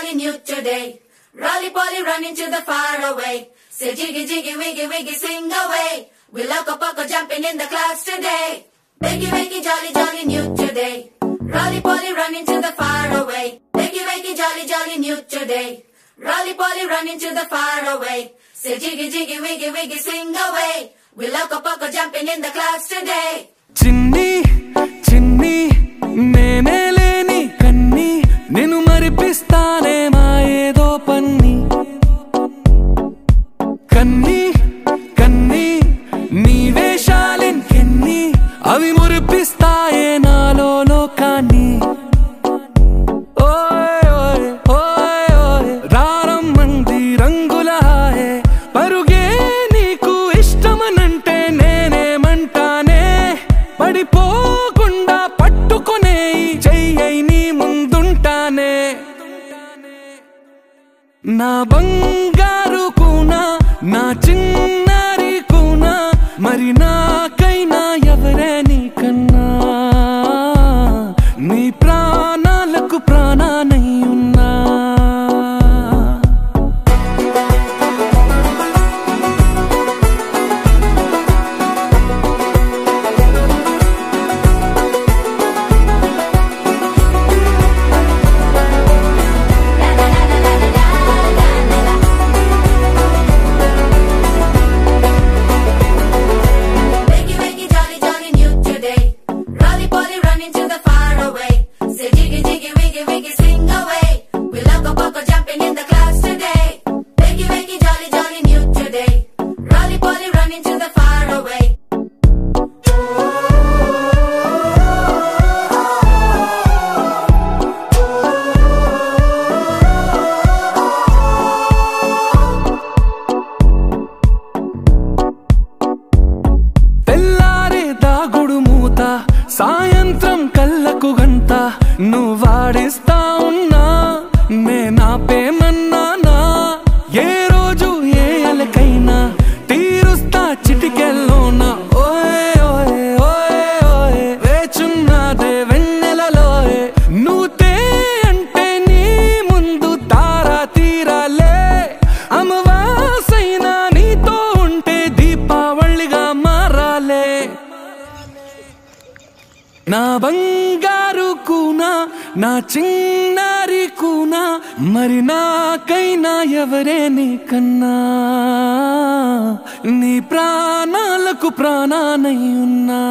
jolly new today. Rolly polly running to the far away. Say jiggy jiggy wiggy wiggy sing away. We loco poco jumping in the clouds today. Wakey wakey jolly jolly new today. Rolly polly running to the far away. Wakey wakey jolly jolly new today. Rolly polly running to the far away. Say jiggy jiggy wiggy wiggy sing away. We loco poco jumping in the clouds today. చిన్ని చిన్ని నేనే లేని కన్ని నిన్ను మరిపిస్తానే మా ఏదో పన్ని కన్ని కన్ని నీ వేషాలెన్ని అవి మురిపిస్తాయే నాలో లోకాన్ని ఓయ్ ఓయ్ ఓయ్ ఓయ్ రారమ్మంది రంగుల హాయే పరుగే నీకు ఇష్టమనంటే నేనేమంటానే పడిపోకుండా పట్టుకునే చెయ్యై నీ ముందుంటానే నా బంగారు కూనా నా చిన్నారి కూనా మరి నాకైనా ఎవరే నీకన్నా నీ ప్రాణాలకు ప్రాణానై ఉన్నా సాయంత్రం కళ్ళకు గంట నువ్వు వాడిస్తా ఉన్నా నేనాపేమన్నానా ఏ రోజు ఏ అలకైనా తీరుస్తా చిటికెల్లోనా ఓయ్ ఓయ్ ఓయ్ ఓయ్ వేచున్నదే వెన్నెలలోయే నువ్వుతే అంటే నీ ముందు తారా తీరాలే అమవాసైనా నీతో ఉంటే దీపావళిగా మారాలే నా బంగారు కూనా నా చిన్నారి కూనా మరి నాకైనా ఎవరే నీకన్నా నీ ప్రాణాలకు ప్రాణానై ఉన్నా